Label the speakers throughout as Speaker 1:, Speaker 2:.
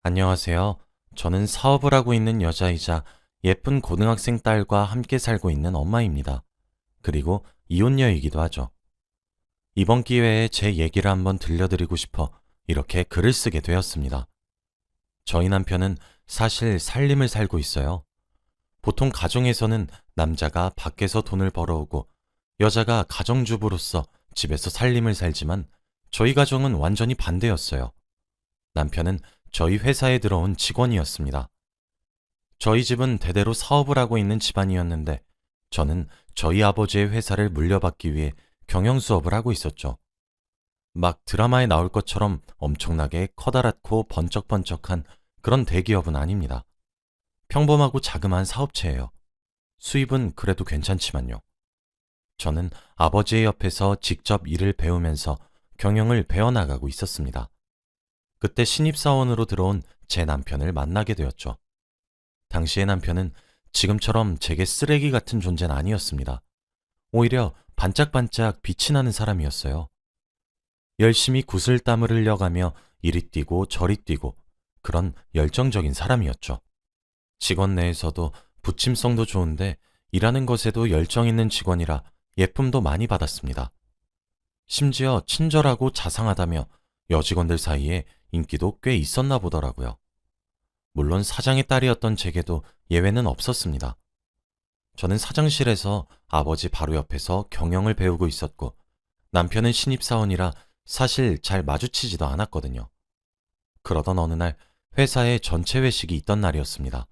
Speaker 1: 안녕하세요. 저는 사업을 하고 있는 여자이자 예쁜 고등학생 딸과 함께 살고 있는 엄마입니다. 그리고 이혼녀이기도 하죠. 이번 기회에 제 얘기를 한번 들려드리고 싶어 이렇게 글을 쓰게 되었습니다. 저희 남편은 사실 살림을 살고 있어요. 보통 가정에서는 남자가 밖에서 돈을 벌어오고 여자가 가정주부로서 집에서 살림을 살지만 저희 가정은 완전히 반대였어요. 남편은 저희 회사에 들어온 직원이었습니다. 저희 집은 대대로 사업을 하고 있는 집안이었는데 저는 저희 아버지의 회사를 물려받기 위해 경영 수업을 하고 있었죠. 막 드라마에 나올 것처럼 엄청나게 커다랗고 번쩍번쩍한 그런 대기업은 아닙니다. 평범하고 자그마한 사업체예요. 수입은 그래도 괜찮지만요. 저는 아버지의 옆에서 직접 일을 배우면서 경영을 배워나가고 있었습니다. 그때 신입사원으로 들어온 제 남편을 만나게 되었죠. 당시의 남편은 지금처럼 제게 쓰레기 같은 존재는 아니었습니다. 오히려 반짝반짝 빛이 나는 사람이었어요. 열심히 구슬땀을 흘려가며 이리 뛰고 저리 뛰고 그런 열정적인 사람이었죠. 직원 내에서도 부침성도 좋은데 일하는 것에도 열정 있는 직원이라 예쁨도 많이 받았습니다. 심지어 친절하고 자상하다며 여직원들 사이에 인기도 꽤 있었나 보더라고요. 물론 사장의 딸이었던 제게도 예외는 없었습니다. 저는 사장실에서 아버지 바로 옆에서 경영을 배우고 있었고 남편은 신입사원이라 사실 잘 마주치지도 않았거든요. 그러던 어느 날 회사에 전체 회식이 있던 날이었습니다.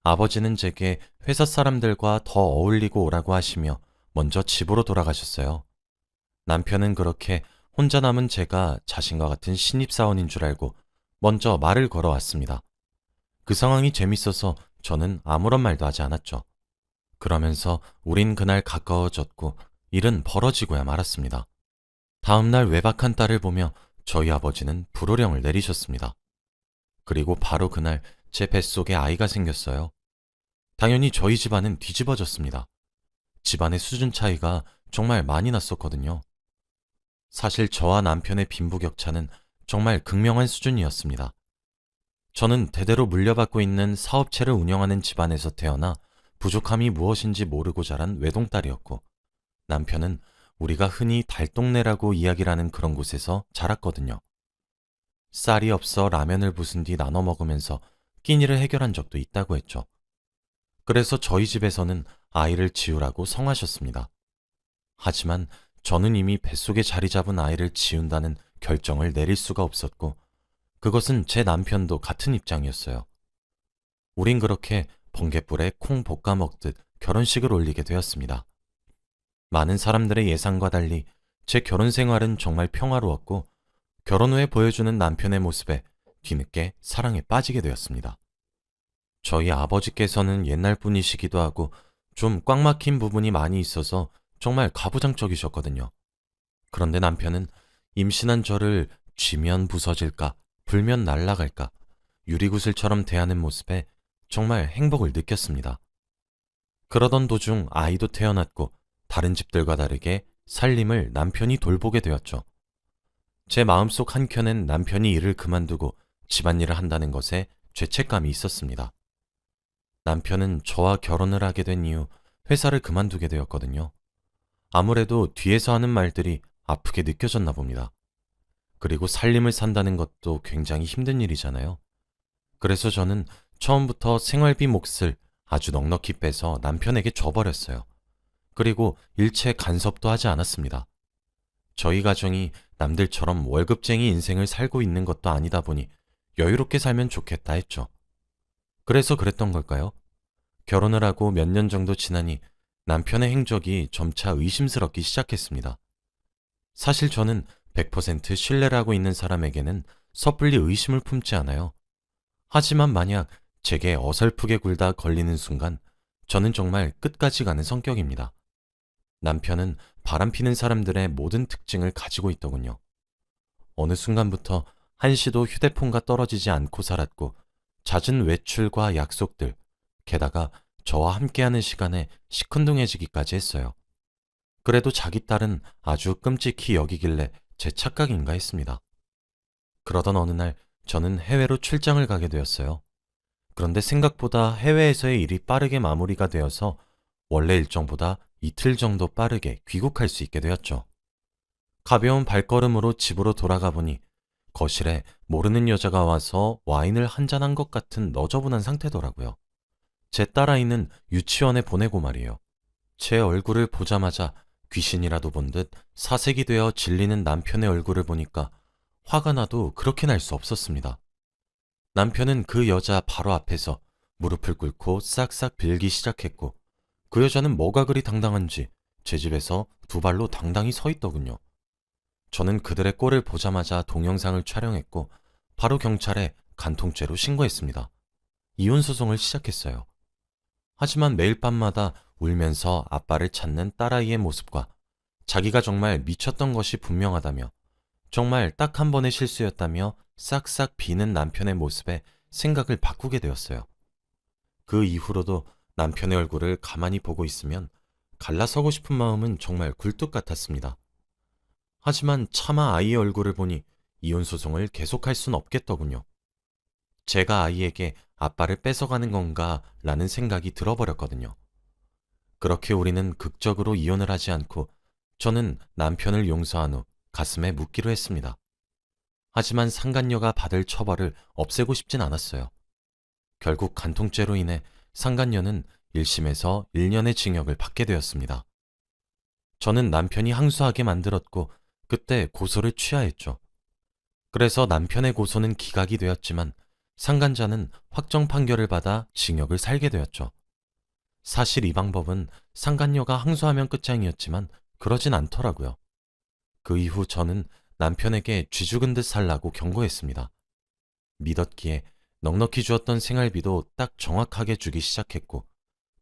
Speaker 1: 아버지는 제게 회사 사람들과 더 어울리고 오라고 하시며 먼저 집으로 돌아가셨어요. 남편은 그렇게 혼자 남은 제가 자신과 같은 신입사원인 줄 알고 먼저 말을 걸어왔습니다. 그 상황이 재밌어서 저는 아무런 말도 하지 않았죠. 그러면서 우린 그날 가까워졌고 일은 벌어지고야 말았습니다. 다음날 외박한 딸을 보며 저희 아버지는 불호령을 내리셨습니다. 그리고 바로 그날 제 뱃속에 아이가 생겼어요. 당연히 저희 집안은 뒤집어졌습니다. 집안의 수준 차이가 정말 많이 났었거든요. 사실 저와 남편의 빈부격차는 정말 극명한 수준이었습니다. 저는 대대로 물려받고 있는 사업체를 운영하는 집안에서 태어나 부족함이 무엇인지 모르고 자란 외동딸이었고 남편은 우리가 흔히 달동네라고 이야기를 하는 그런 곳에서 자랐거든요. 쌀이 없어 라면을 부순 뒤 나눠 먹으면서 끼니를 해결한 적도 있다고 했죠. 그래서 저희 집에서는 아이를 지우라고 성하셨습니다. 하지만 저는 이미 뱃속에 자리 잡은 아이를 지운다는 결정을 내릴 수가 없었고 그것은 제 남편도 같은 입장이었어요. 우린 그렇게 번갯불에 콩 볶아 먹듯 결혼식을 올리게 되었습니다. 많은 사람들의 예상과 달리 제 결혼 생활은 정말 평화로웠고 결혼 후에 보여주는 남편의 모습에 뒤늦게 사랑에 빠지게 되었습니다. 저희 아버지께서는 옛날 분이시기도 하고 좀 꽉 막힌 부분이 많이 있어서 정말 가부장적이셨거든요. 그런데 남편은 임신한 저를 쥐면 부서질까, 불면 날아갈까, 유리구슬처럼 대하는 모습에 정말 행복을 느꼈습니다. 그러던 도중 아이도 태어났고 다른 집들과 다르게 살림을 남편이 돌보게 되었죠. 제 마음속 한켠엔 남편이 일을 그만두고 집안일을 한다는 것에 죄책감이 있었습니다. 남편은 저와 결혼을 하게 된 이후 회사를 그만두게 되었거든요. 아무래도 뒤에서 하는 말들이 아프게 느껴졌나 봅니다. 그리고 살림을 산다는 것도 굉장히 힘든 일이잖아요. 그래서 저는 처음부터 생활비 몫을 아주 넉넉히 빼서 남편에게 줘버렸어요. 그리고 일체 간섭도 하지 않았습니다. 저희 가정이 남들처럼 월급쟁이 인생을 살고 있는 것도 아니다 보니 여유롭게 살면 좋겠다 했죠. 그래서 그랬던 걸까요? 결혼을 하고 몇 년 정도 지나니 남편의 행적이 점차 의심스럽기 시작했습니다. 사실 저는 100% 신뢰를 하고 있는 사람에게는 섣불리 의심을 품지 않아요. 하지만 만약 제게 어설프게 굴다 걸리는 순간 저는 정말 끝까지 가는 성격입니다. 남편은 바람피는 사람들의 모든 특징을 가지고 있더군요. 어느 순간부터 한시도 휴대폰과 떨어지지 않고 살았고 잦은 외출과 약속들, 게다가 저와 함께하는 시간에 시큰둥해지기까지 했어요. 그래도 자기 딸은 아주 끔찍히 여기길래 제 착각인가 했습니다. 그러던 어느 날 저는 해외로 출장을 가게 되었어요. 그런데 생각보다 해외에서의 일이 빠르게 마무리가 되어서 원래 일정보다 이틀 정도 빠르게 귀국할 수 있게 되었죠. 가벼운 발걸음으로 집으로 돌아가 보니 거실에 모르는 여자가 와서 와인을 한잔한 것 같은 너저분한 상태더라고요. 제 딸아이는 유치원에 보내고 말이에요. 제 얼굴을 보자마자 귀신이라도 본 듯 사색이 되어 질리는 남편의 얼굴을 보니까 화가 나도 그렇게 날 수 없었습니다. 남편은 그 여자 바로 앞에서 무릎을 꿇고 싹싹 빌기 시작했고 그 여자는 뭐가 그리 당당한지 제 집에서 두 발로 당당히 서 있더군요. 저는 그들의 꼴을 보자마자 동영상을 촬영했고 바로 경찰에 간통죄로 신고했습니다. 이혼 소송을 시작했어요. 하지만 매일 밤마다 울면서 아빠를 찾는 딸아이의 모습과 자기가 정말 미쳤던 것이 분명하다며 정말 딱 한 번의 실수였다며 싹싹 비는 남편의 모습에 생각을 바꾸게 되었어요. 그 이후로도 남편의 얼굴을 가만히 보고 있으면 갈라서고 싶은 마음은 정말 굴뚝 같았습니다. 하지만 차마 아이의 얼굴을 보니 이혼 소송을 계속할 순 없겠더군요. 제가 아이에게 아빠를 뺏어가는 건가 라는 생각이 들어버렸거든요. 그렇게 우리는 극적으로 이혼을 하지 않고 저는 남편을 용서한 후 가슴에 묻기로 했습니다. 하지만 상간녀가 받을 처벌을 없애고 싶진 않았어요. 결국 간통죄로 인해 상간녀는 1심에서 1년의 징역을 받게 되었습니다. 저는 남편이 항소하게 만들었고 그때 고소를 취하했죠. 그래서 남편의 고소는 기각이 되었지만 상간자는 확정 판결을 받아 징역을 살게 되었죠. 사실 이 방법은 상간녀가 항소하면 끝장이었지만 그러진 않더라고요. 그 이후 저는 남편에게 쥐 죽은 듯 살라고 경고했습니다. 믿었기에 넉넉히 주었던 생활비도 딱 정확하게 주기 시작했고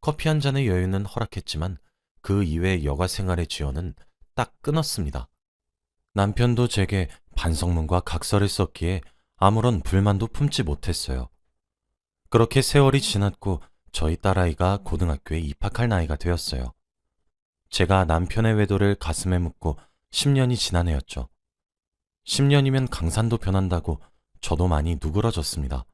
Speaker 1: 커피 한 잔의 여유는 허락했지만 그 이외의 여가 생활의 지원은 딱 끊었습니다. 남편도 제게 반성문과 각서를 썼기에 아무런 불만도 품지 못했어요. 그렇게 세월이 지났고 저희 딸아이가 고등학교에 입학할 나이가 되었어요. 제가 남편의 외도를 가슴에 묻고 10년이 지난 해였죠. 10년이면 강산도 변한다고 저도 많이 누그러졌습니다.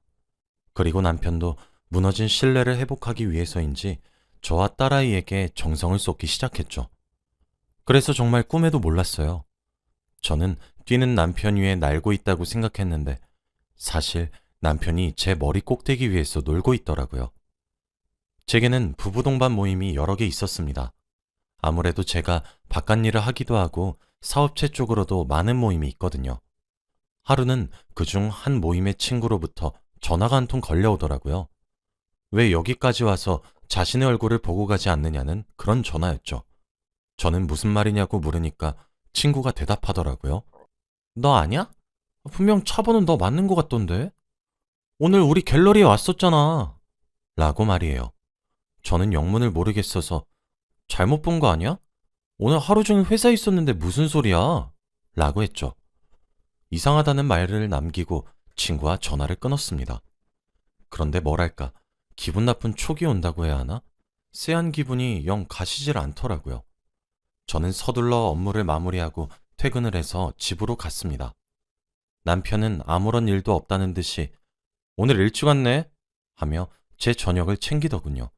Speaker 1: 그리고 남편도 무너진 신뢰를 회복하기 위해서인지 저와 딸아이에게 정성을 쏟기 시작했죠. 그래서 정말 꿈에도 몰랐어요. 저는 뛰는 남편 위에 날고 있다고 생각했는데 사실 남편이 제 머리 꼭대기 위에서 놀고 있더라고요. 제게는 부부 동반 모임이 여러 개 있었습니다. 아무래도 제가 바깥일을 하기도 하고 사업체 쪽으로도 많은 모임이 있거든요. 하루는 그중 한 모임의 친구로부터 전화가 한 통 걸려오더라고요. 왜 여기까지 와서 자신의 얼굴을 보고 가지 않느냐는 그런 전화였죠. 저는 무슨 말이냐고 물으니까 친구가 대답하더라고요. 너 아냐? 분명 차 번호 너 맞는 것 같던데? 오늘 우리 갤러리에 왔었잖아. 라고 말이에요. 저는 영문을 모르겠어서 잘못 본 거 아니야? 오늘 하루 종일 회사에 있었는데 무슨 소리야? 라고 했죠. 이상하다는 말을 남기고 친구와 전화를 끊었습니다. 그런데 뭐랄까, 기분 나쁜 촉이 온다고 해야 하나? 쎄한 기분이 영 가시질 않더라고요. 저는 서둘러 업무를 마무리하고 퇴근을 해서 집으로 갔습니다. 남편은 아무런 일도 없다는 듯이 오늘 일찍 왔네? 하며 제 저녁을 챙기더군요.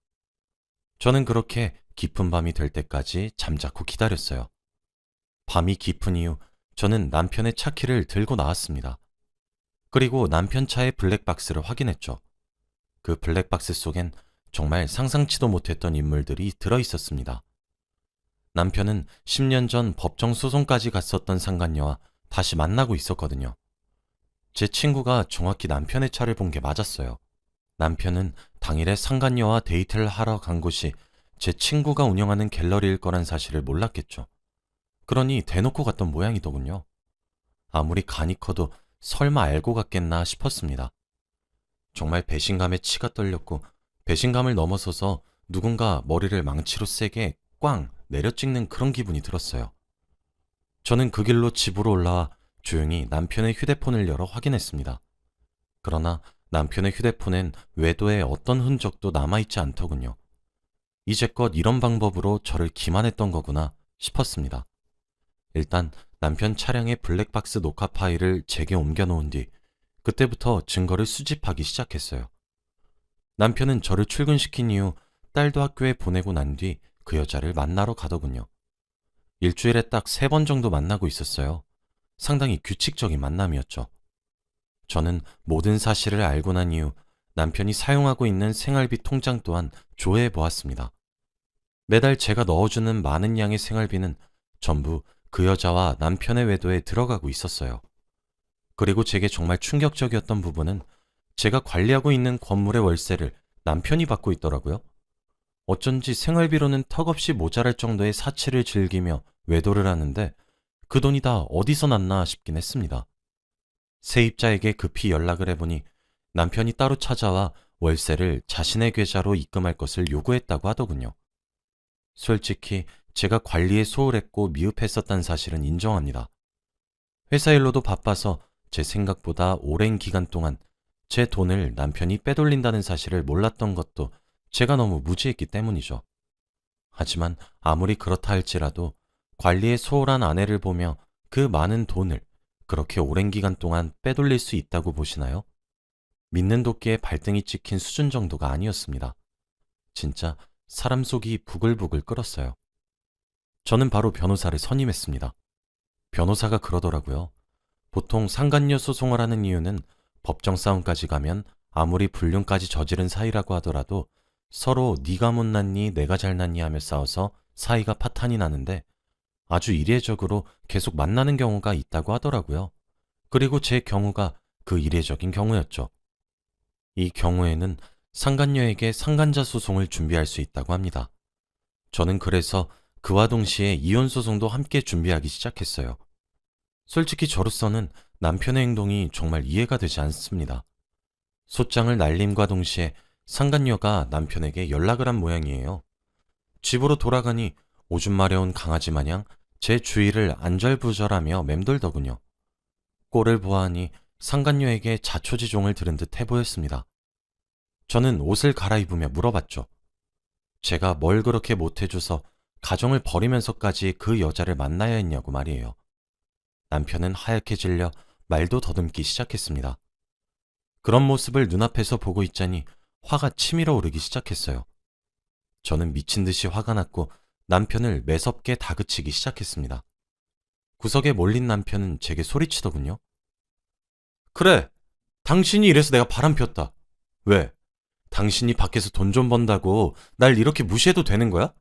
Speaker 1: 저는 그렇게 깊은 밤이 될 때까지 잠자코 기다렸어요. 밤이 깊은 이후 저는 남편의 차키를 들고 나왔습니다. 그리고 남편 차의 블랙박스를 확인했죠. 그 블랙박스 속엔 정말 상상치도 못했던 인물들이 들어있었습니다. 남편은 10년 전 법정 소송까지 갔었던 상간녀와 다시 만나고 있었거든요. 제 친구가 정확히 남편의 차를 본 게 맞았어요. 남편은 당일에 상간녀와 데이트를 하러 간 곳이 제 친구가 운영하는 갤러리일 거란 사실을 몰랐겠죠. 그러니 대놓고 갔던 모양이더군요. 아무리 간이 커도 설마 알고 갔겠나 싶었습니다. 정말 배신감에 치가 떨렸고 배신감을 넘어서서 누군가 머리를 망치로 세게 꽝 내려찍는 그런 기분이 들었어요. 저는 그 길로 집으로 올라와 조용히 남편의 휴대폰을 열어 확인했습니다. 그러나 남편의 휴대폰엔 외도의 어떤 흔적도 남아있지 않더군요. 이제껏 이런 방법으로 저를 기만했던 거구나 싶었습니다. 일단 남편 차량의 블랙박스 녹화 파일을 제게 옮겨놓은 뒤 그때부터 증거를 수집하기 시작했어요. 남편은 저를 출근시킨 이후 딸도 학교에 보내고 난 뒤 그 여자를 만나러 가더군요. 일주일에 딱 3번 정도 만나고 있었어요. 상당히 규칙적인 만남이었죠. 저는 모든 사실을 알고 난 이후 남편이 사용하고 있는 생활비 통장 또한 조회해 보았습니다. 매달 제가 넣어주는 많은 양의 생활비는 전부 그 여자와 남편의 외도에 들어가고 있었어요. 그리고 제게 정말 충격적이었던 부분은 제가 관리하고 있는 건물의 월세를 남편이 받고 있더라고요. 어쩐지 생활비로는 턱없이 모자랄 정도의 사치를 즐기며 외도를 하는데 그 돈이 다 어디서 났나 싶긴 했습니다. 세입자에게 급히 연락을 해보니 남편이 따로 찾아와 월세를 자신의 계좌로 입금할 것을 요구했다고 하더군요. 솔직히 제가 관리에 소홀했고 미흡했었다는 사실은 인정합니다. 회사 일로도 바빠서 제 생각보다 오랜 기간 동안 제 돈을 남편이 빼돌린다는 사실을 몰랐던 것도 제가 너무 무지했기 때문이죠. 하지만 아무리 그렇다 할지라도 관리에 소홀한 아내를 보며 그 많은 돈을 그렇게 오랜 기간 동안 빼돌릴 수 있다고 보시나요? 믿는 도끼에 발등이 찍힌 수준 정도가 아니었습니다. 진짜 사람 속이 부글부글 끓었어요. 저는 바로 변호사를 선임했습니다. 변호사가 그러더라고요. 보통 상간녀 소송을 하는 이유는 법정 싸움까지 가면 아무리 불륜까지 저지른 사이라고 하더라도 서로 네가 못났니 내가 잘났니 하며 싸워서 사이가 파탄이 나는데 아주 이례적으로 계속 만나는 경우가 있다고 하더라고요. 그리고 제 경우가 그 이례적인 경우였죠. 이 경우에는 상간녀에게 상간자 소송을 준비할 수 있다고 합니다. 저는 그래서 그와 동시에 이혼 소송도 함께 준비하기 시작했어요. 솔직히 저로서는 남편의 행동이 정말 이해가 되지 않습니다. 소장을 날림과 동시에 상간녀가 남편에게 연락을 한 모양이에요. 집으로 돌아가니 오줌 마려운 강아지 마냥 제 주위를 안절부절하며 맴돌더군요. 꼴을 보아하니 상간녀에게 자초지종을 들은 듯 해 보였습니다. 저는 옷을 갈아입으며 물어봤죠. 제가 뭘 그렇게 못해줘서 가정을 버리면서까지 그 여자를 만나야 했냐고 말이에요. 남편은 하얗게 질려 말도 더듬기 시작했습니다. 그런 모습을 눈앞에서 보고 있자니 화가 치밀어 오르기 시작했어요. 저는 미친 듯이 화가 났고 남편을 매섭게 다그치기 시작했습니다. 구석에 몰린 남편은 제게 소리치더군요. 그래, 당신이 이래서 내가 바람 폈다. 왜? 당신이 밖에서 돈 좀 번다고 날 이렇게 무시해도 되는 거야?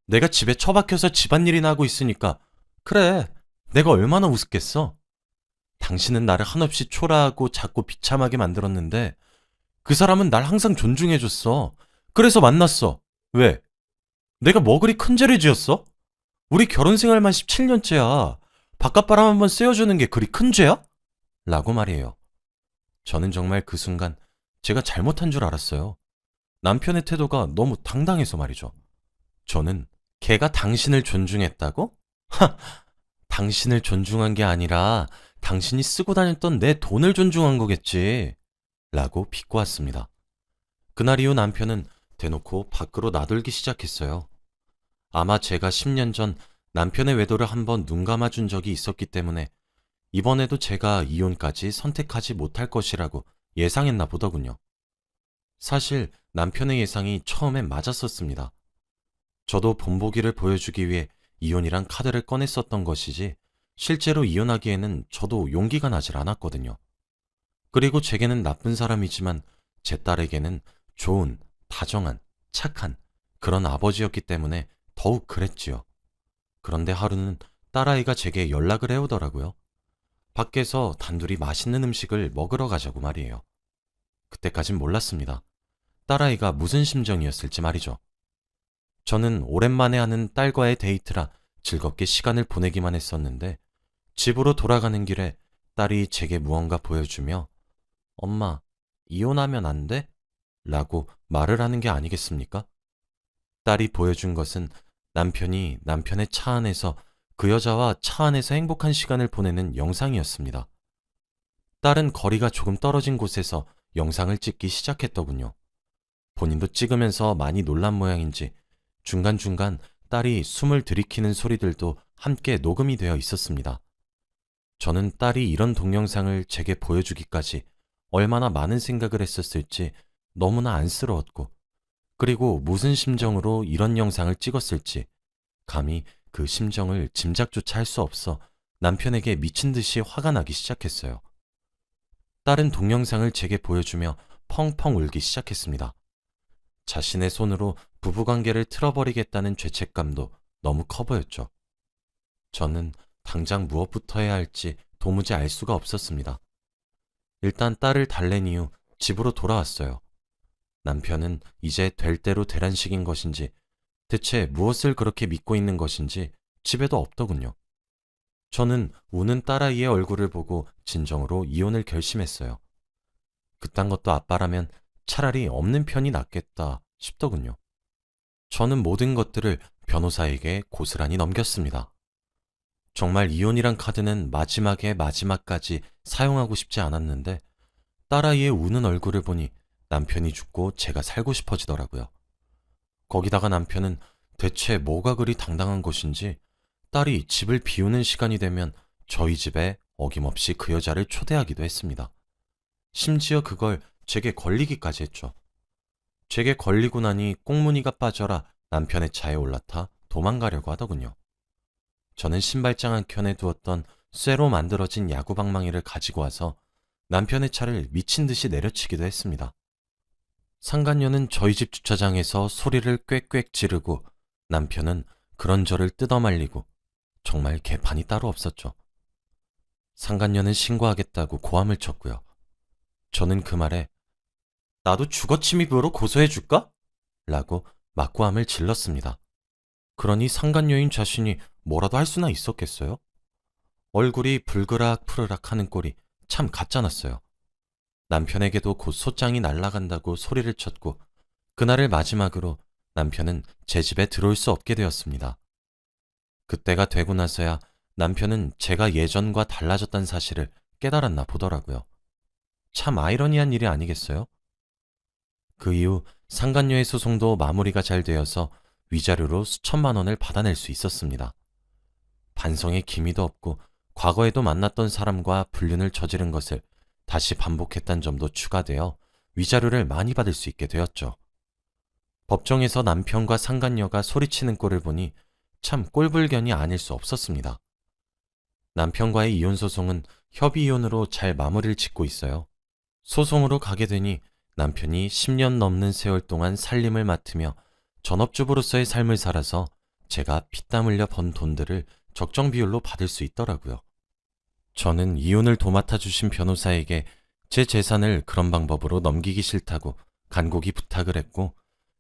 Speaker 1: 내가 집에 처박혀서 집안일이나 하고 있으니까 그래, 내가 얼마나 우습겠어? 당신은 나를 한없이 초라하고 작고 비참하게 만들었는데 그 사람은 날 항상 존중해줬어. 그래서 만났어. 왜? 내가 뭐 그리 큰 죄를 지었어? 우리 결혼 생활만 17년째야. 바깥바람 한번 쐬어주는 게 그리 큰 죄야? 라고 말이에요. 저는 정말 그 순간 제가 잘못한 줄 알았어요. 남편의 태도가 너무 당당해서 말이죠. 저는 걔가 당신을 존중했다고? 하! 당신을 존중한 게 아니라 당신이 쓰고 다녔던 내 돈을 존중한 거겠지. 라고 비꼬았습니다. 그날 이후 남편은 대놓고 밖으로 나돌기 시작했어요. 아마 제가 10년 전 남편의 외도를 한번 눈 감아준 적이 있었기 때문에 이번에도 제가 이혼까지 선택하지 못할 것이라고 예상했나 보더군요. 사실 남편의 예상이 처음엔 맞았었습니다. 저도 본보기를 보여주기 위해 이혼이란 카드를 꺼냈었던 것이지 실제로 이혼하기에는 저도 용기가 나질 않았거든요. 그리고 제게는 나쁜 사람이지만 제 딸에게는 좋은, 다정한, 착한 그런 아버지였기 때문에 더욱 그랬지요. 그런데 하루는 딸아이가 제게 연락을 해오더라고요. 밖에서 단둘이 맛있는 음식을 먹으러 가자고 말이에요. 그때까진 몰랐습니다. 딸아이가 무슨 심정이었을지 말이죠. 저는 오랜만에 하는 딸과의 데이트라 즐겁게 시간을 보내기만 했었는데 집으로 돌아가는 길에 딸이 제게 무언가 보여주며 엄마, 이혼하면 안 돼? 라고 말을 하는 게 아니겠습니까? 딸이 보여준 것은 남편이 남편의 차 안에서 그 여자와 차 안에서 행복한 시간을 보내는 영상이었습니다. 딸은 거리가 조금 떨어진 곳에서 영상을 찍기 시작했더군요. 본인도 찍으면서 많이 놀란 모양인지 중간중간 딸이 숨을 들이키는 소리들도 함께 녹음이 되어 있었습니다. 저는 딸이 이런 동영상을 제게 보여주기까지 얼마나 많은 생각을 했었을지 너무나 안쓰러웠고, 그리고 무슨 심정으로 이런 영상을 찍었을지 감히 그 심정을 짐작조차 할 수 없어 남편에게 미친 듯이 화가 나기 시작했어요. 딸은 동영상을 제게 보여주며 펑펑 울기 시작했습니다. 자신의 손으로 부부관계를 틀어버리겠다는 죄책감도 너무 커 보였죠. 저는 당장 무엇부터 해야 할지 도무지 알 수가 없었습니다. 일단 딸을 달랜 이후 집으로 돌아왔어요. 남편은 이제 될 대로 되란 식인 것인지, 대체 무엇을 그렇게 믿고 있는 것인지 집에도 없더군요. 저는 우는 딸아이의 얼굴을 보고 진정으로 이혼을 결심했어요. 그딴 것도 아빠라면 차라리 없는 편이 낫겠다 싶더군요. 저는 모든 것들을 변호사에게 고스란히 넘겼습니다. 정말 이혼이란 카드는 마지막에 마지막까지 사용하고 싶지 않았는데, 딸아이의 우는 얼굴을 보니 남편이 죽고 제가 살고 싶어지더라고요. 거기다가 남편은 대체 뭐가 그리 당당한 것인지 딸이 집을 비우는 시간이 되면 저희 집에 어김없이 그 여자를 초대하기도 했습니다. 심지어 그걸 제게 걸리기까지 했죠. 제게 걸리고 나니 꽁무니가 빠져라 남편의 차에 올라타 도망가려고 하더군요. 저는 신발장 한켠에 두었던 쇠로 만들어진 야구방망이를 가지고 와서 남편의 차를 미친 듯이 내려치기도 했습니다. 상간녀는 저희 집 주차장에서 소리를 꽥꽥 지르고, 남편은 그런저를 뜯어말리고, 정말 개판이 따로 없었죠. 상간녀는 신고하겠다고 고함을 쳤고요. 저는 그 말에 나도 주거침입으로 고소해줄까? 라고 막고함을 질렀습니다. 그러니 상간녀인 자신이 뭐라도 할 수나 있었겠어요? 얼굴이 불그락 푸르락 하는 꼴이 참 가짜났어요. 남편에게도 곧 소장이 날아간다고 소리를 쳤고, 그날을 마지막으로 남편은 제 집에 들어올 수 없게 되었습니다. 그때가 되고 나서야 남편은 제가 예전과 달라졌다는 사실을 깨달았나 보더라고요. 참 아이러니한 일이 아니겠어요? 그 이후 상간녀의 소송도 마무리가 잘 되어서 위자료로 수천만 원을 받아낼 수 있었습니다. 반성의 기미도 없고 과거에도 만났던 사람과 불륜을 저지른 것을 다시 반복했다는 점도 추가되어 위자료를 많이 받을 수 있게 되었죠. 법정에서 남편과 상간녀가 소리치는 꼴을 보니 참 꼴불견이 아닐 수 없었습니다. 남편과의 이혼 소송은 협의 이혼으로 잘 마무리를 짓고 있어요. 소송으로 가게 되니 남편이 10년 넘는 세월 동안 살림을 맡으며 전업주부로서의 삶을 살아서 제가 피땀 흘려 번 돈들을 적정 비율로 받을 수 있더라고요. 저는 이혼을 도맡아 주신 변호사에게 제 재산을 그런 방법으로 넘기기 싫다고 간곡히 부탁을 했고,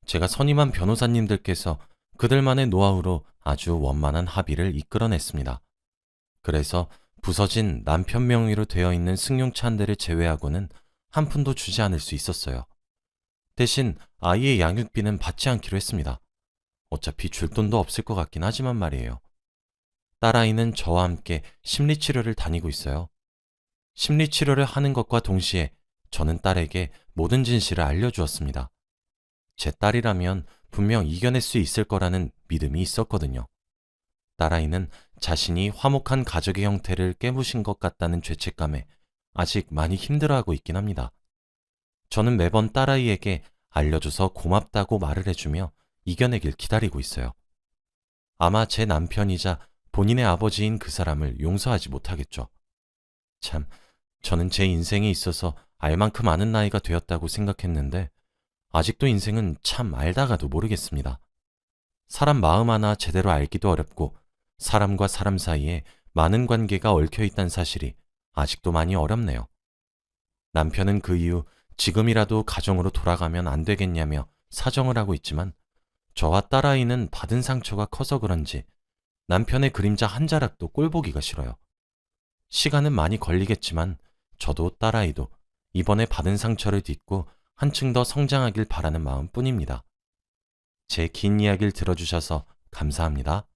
Speaker 1: 제가 선임한 변호사님들께서 그들만의 노하우로 아주 원만한 합의를 이끌어냈습니다. 그래서 부서진 남편 명의로 되어 있는 승용차 한 대를 제외하고는 한 푼도 주지 않을 수 있었어요. 대신 아이의 양육비는 받지 않기로 했습니다. 어차피 줄 돈도 없을 것 같긴 하지만 말이에요. 딸아이는 저와 함께 심리치료를 다니고 있어요. 심리치료를 하는 것과 동시에 저는 딸에게 모든 진실을 알려주었습니다. 제 딸이라면 분명 이겨낼 수 있을 거라는 믿음이 있었거든요. 딸아이는 자신이 화목한 가족의 형태를 깨부신 것 같다는 죄책감에 아직 많이 힘들어하고 있긴 합니다. 저는 매번 딸아이에게 알려줘서 고맙다고 말을 해주며 이겨내길 기다리고 있어요. 아마 제 남편이자 본인의 아버지인 그 사람을 용서하지 못하겠죠. 참, 저는 제 인생에 있어서 알 만큼 아는 나이가 되었다고 생각했는데 아직도 인생은 참 알다가도 모르겠습니다. 사람 마음 하나 제대로 알기도 어렵고 사람과 사람 사이에 많은 관계가 얽혀 있다는 사실이 아직도 많이 어렵네요. 남편은 그 이후 지금이라도 가정으로 돌아가면 안 되겠냐며 사정을 하고 있지만 저와 딸아이는 받은 상처가 커서 그런지 남편의 그림자 한 자락도 꼴보기가 싫어요. 시간은 많이 걸리겠지만 저도 딸아이도 이번에 받은 상처를 딛고 한층 더 성장하길 바라는 마음뿐입니다. 제 긴 이야기를 들어주셔서 감사합니다.